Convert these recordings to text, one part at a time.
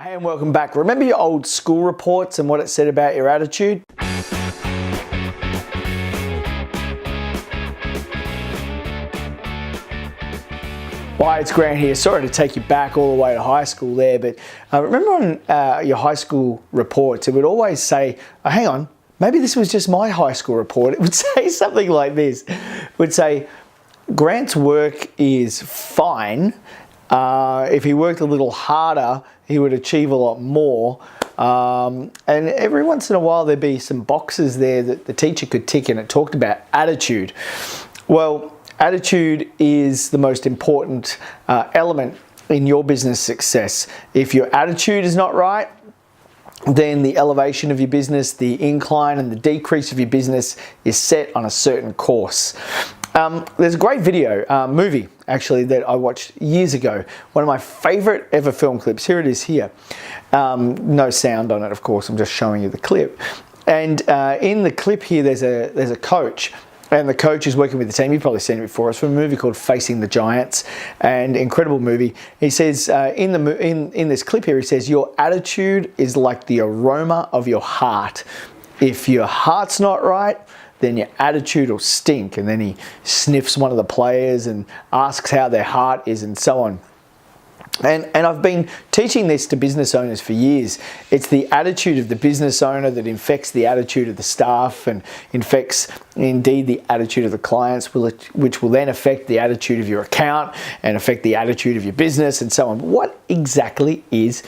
Hey, and welcome back. Remember your old school reports and what it said about your attitude? Hi, it's Grant here. Sorry to take you back all the way to high school there, but remember on your high school reports, it would always say, oh, hang on, maybe this was just my high school report. It would say something like this. It would say, Grant's work is fine. If he worked a little harder, he would achieve a lot more. And every once in a while, there'd be some boxes there that the teacher could tick, and it talked about attitude. Well, attitude is the most important element in your business success. If your attitude is not right, then the elevation of your business, the incline and the decrease of your business is set on a certain course. There's a great movie actually, that I watched years ago. One of my favorite ever film clips. Here it is here. No sound on it, of course. I'm just showing you the clip. And in the clip here, there's a coach. And the coach is working with the team. You've probably seen it before. It's from a movie called Facing the Giants, and incredible movie. He says in this clip here, he says, your attitude is like the aroma of your heart. If your heart's not right, then your attitude will stink. And then he sniffs one of the players and asks how their heart is and so on. And I've been teaching this to business owners for years. It's the attitude of the business owner that infects the attitude of the staff and infects indeed the attitude of the clients, which will then affect the attitude of your account and affect the attitude of your business and so on. But what exactly is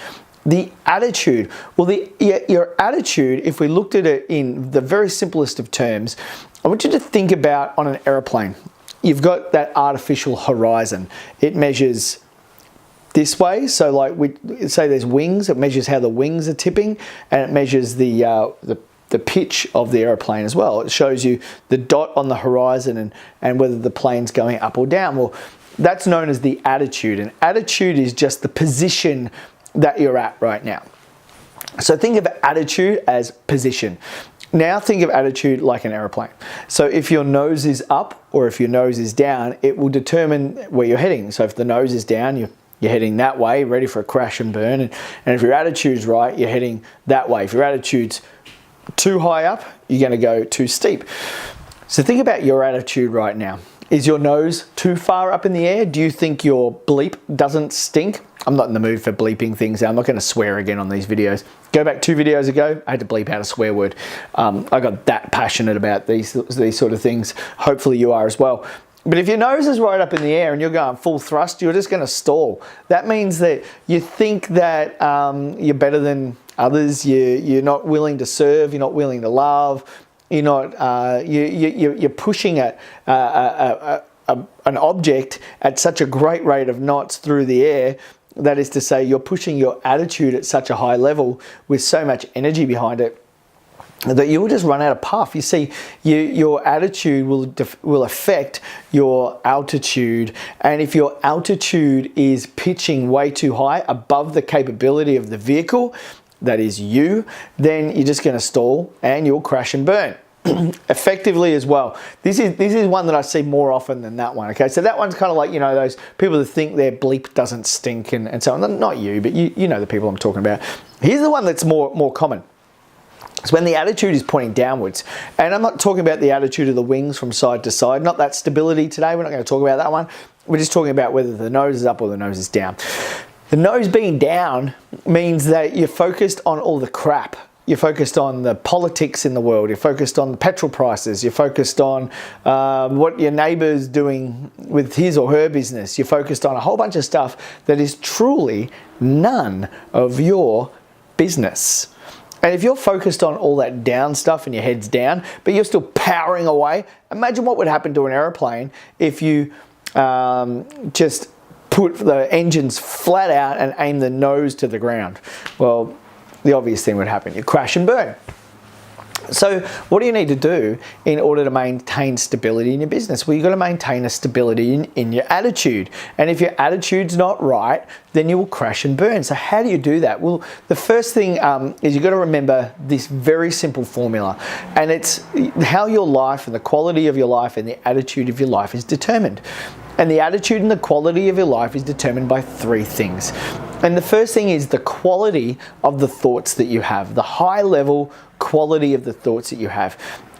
the attitude? Well, your attitude, if we looked at it in the very simplest of terms, I want you to think about on an airplane. You've got that artificial horizon. It measures this way, so like we say there's wings, it measures how the wings are tipping, and it measures the pitch of the airplane as well. It shows you the dot on the horizon and whether the plane's going up or down. Well, that's known as the attitude, and attitude is just the position that you're at right now. So think of attitude as position. Now think of attitude like an airplane. So if your nose is up or if your nose is down, it will determine where you're heading. So if the nose is down, you're heading that way, ready for a crash and burn. And if your attitude's right, you're heading that way. If your attitude's too high up, you're going to go too steep. So think about your attitude right now. Is your nose too far up in the air? Do you think your bleep doesn't stink? I'm not in the mood for bleeping things. I'm not going to swear again on these videos. Go back 2 videos ago, I had to bleep out a swear word. I got that passionate about these sort of things. Hopefully you are as well. But if your nose is right up in the air and you're going full thrust, you're just going to stall. That means that you think that you're better than others. You're not willing to serve. You're not willing to love. You're not. You're pushing an object at such a great rate of knots through the air. That is to say, you're pushing your attitude at such a high level with so much energy behind it that you will just run out of puff. You see, your attitude will affect your altitude, and if your altitude is pitching way too high above the capability of the vehicle, that is you, then you're just going to stall and you'll crash and burn. Effectively as well. This is one that I see more often than that one. Okay, so that one's kind of like, you know, those people that think their bleep doesn't stink and so on. Not you, but you know the people I'm talking about. Here's the one that's more common. It's when the attitude is pointing downwards. And I'm not talking about the attitude of the wings from side to side, not that stability today. We're not going to talk about that one. We're just talking about whether the nose is up or the nose is down. The nose being down means that you're focused on all the crap. You're focused on the politics in the world. You're focused on the petrol prices. You're focused on what your neighbour's doing with his or her business. You're focused on a whole bunch of stuff that is truly none of your business. And if you're focused on all that down stuff and your head's down, but you're still powering away, imagine what would happen to an airplane if you just put the engines flat out and aim the nose to the ground. Well, the obvious thing would happen. You crash and burn. So what do you need to do in order to maintain stability in your business? Well, you've got to maintain a stability in your attitude. And if your attitude's not right, then you will crash and burn. So how do you do that? Well, the first thing is you've got to remember this very simple formula. And it's how your life and the quality of your life and the attitude of your life is determined. And the attitude and the quality of your life is determined by 3 things. And the first thing is the quality of the thoughts that you have, the high level quality of the thoughts that you have.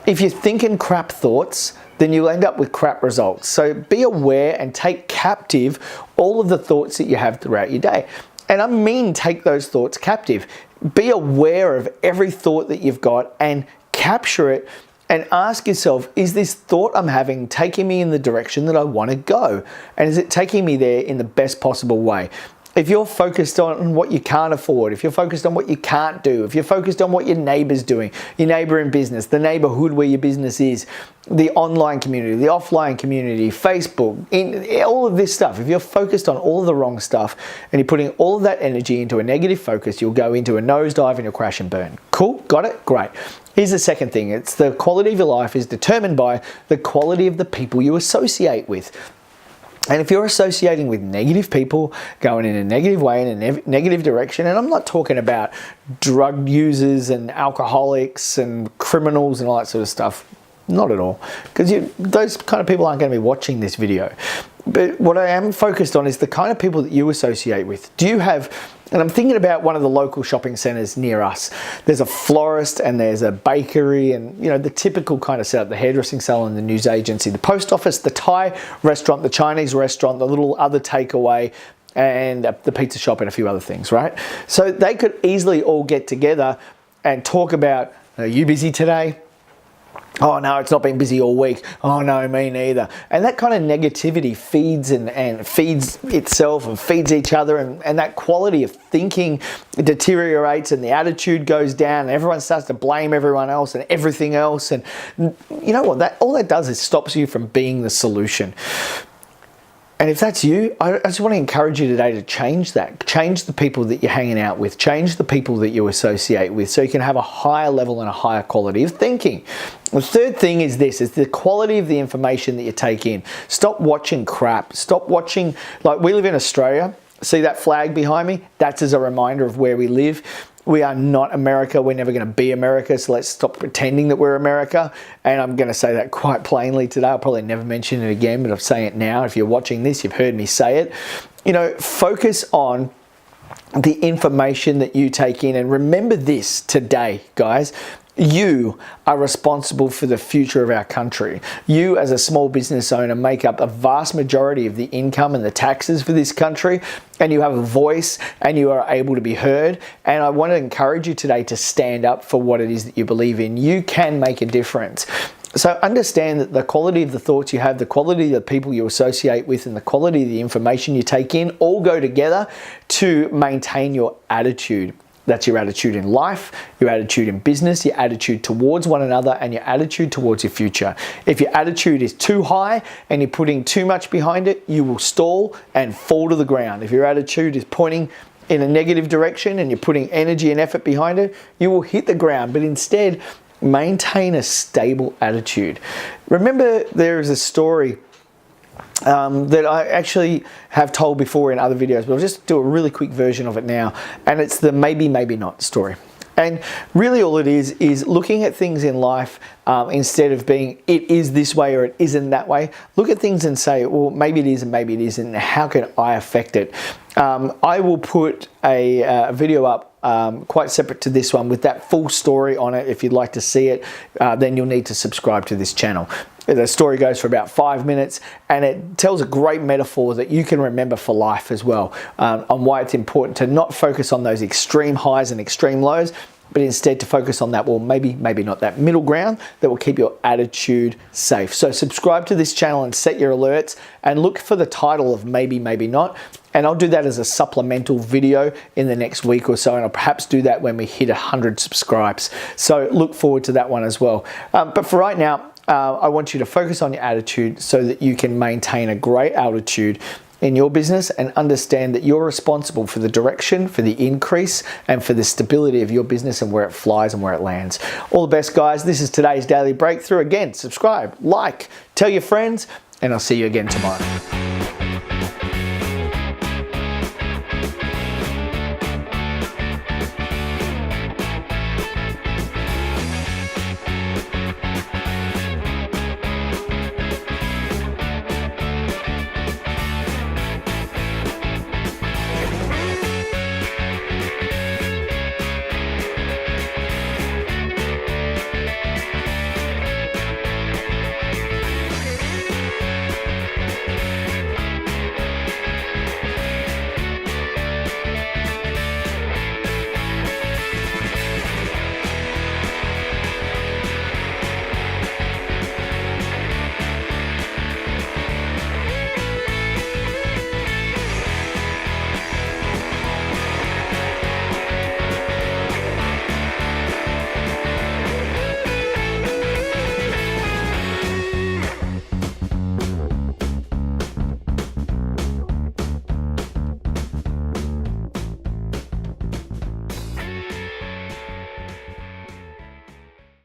If you're thinking crap thoughts, then you'll end up with crap results. So be aware and take captive all of the thoughts that you have throughout your day. And I mean take those thoughts captive. Be aware of every thought that you've got and capture it and ask yourself, is this thought I'm having taking me in the direction that I want to go? And is it taking me there in the best possible way? If you're focused on what you can't afford, if you're focused on what you can't do, if you're focused on what your neighbor's doing, your neighbor in business, the neighborhood where your business is, the online community, the offline community, Facebook, all of this stuff, if you're focused on all of the wrong stuff and you're putting all of that energy into a negative focus, you'll go into a nosedive and you'll crash and burn. Cool? Got it? Great. Here's the second thing. It's the quality of your life is determined by the quality of the people you associate with. And if you're associating with negative people, going in a negative way, in a negative direction, and I'm not talking about drug users and alcoholics and criminals and all that sort of stuff, not at all, because those kind of people aren't going to be watching this video. But what I am focused on is the kind of people that you associate with. Do you have, and I'm thinking about one of the local shopping centres near us. There's a florist and there's a bakery and, you know, the typical kind of setup, the hairdressing salon, the news agency, the post office, the Thai restaurant, the Chinese restaurant, the little other takeaway, and the pizza shop and a few other things, right? So they could easily all get together and talk about, are you busy today? Oh no, it's not been busy all week. Oh no, me neither. And that kind of negativity feeds and feeds itself and feeds each other, and that quality of thinking deteriorates and the attitude goes down and everyone starts to blame everyone else and everything else. And you know what? All that does is stops you from being the solution. And if that's you, I just want to encourage you today to change that. Change the people that you're hanging out with. Change the people that you associate with so you can have a higher level and a higher quality of thinking. The third thing is this, is the quality of the information that you take in. Stop watching crap. Stop watching, like we live in Australia. See that flag behind me? That's as a reminder of where we live. We are not America. We're never going to be America. So let's stop pretending that we're America. And I'm going to say that quite plainly today. I'll probably never mention it again, but I'm saying it now. If you're watching this, you've heard me say it. You know, focus on the information that you take in. And remember this today, guys. You are responsible for the future of our country. You as a small business owner make up a vast majority of the income and the taxes for this country, and you have a voice and you are able to be heard. And I want to encourage you today to stand up for what it is that you believe in. You can make a difference. So understand that the quality of the thoughts you have, the quality of the people you associate with, and the quality of the information you take in all go together to maintain your attitude. That's your attitude in life, your attitude in business, your attitude towards one another, and your attitude towards your future. If your attitude is too high and you're putting too much behind it, you will stall and fall to the ground. If your attitude is pointing in a negative direction and you're putting energy and effort behind it, you will hit the ground. But instead, maintain a stable attitude. Remember, there is a story that I actually have told before in other videos, but I'll just do a really quick version of it now. And it's the maybe, maybe not story. And really all it is looking at things in life instead of being it is this way or it isn't that way. Look at things and say, well, maybe it is and maybe it isn't. How can I affect it? I will put a video up quite separate to this one with that full story on it. If you'd like to see it, then you'll need to subscribe to this channel. The story goes for about 5 minutes and it tells a great metaphor that you can remember for life as well, on why it's important to not focus on those extreme highs and extreme lows, but instead to focus on that, well, maybe not, that middle ground that will keep your attitude safe. So subscribe to this channel and set your alerts and look for the title of maybe, maybe not. And I'll do that as a supplemental video in the next week or so, and I'll perhaps do that when we hit 100 subscribes. So look forward to that one as well. But for right now, I want you to focus on your attitude so that you can maintain a great altitude in your business and understand that you're responsible for the direction, for the increase, and for the stability of your business and where it flies and where it lands. All the best, guys. This is today's Daily Breakthrough. Again, subscribe, like, tell your friends, and I'll see you again tomorrow.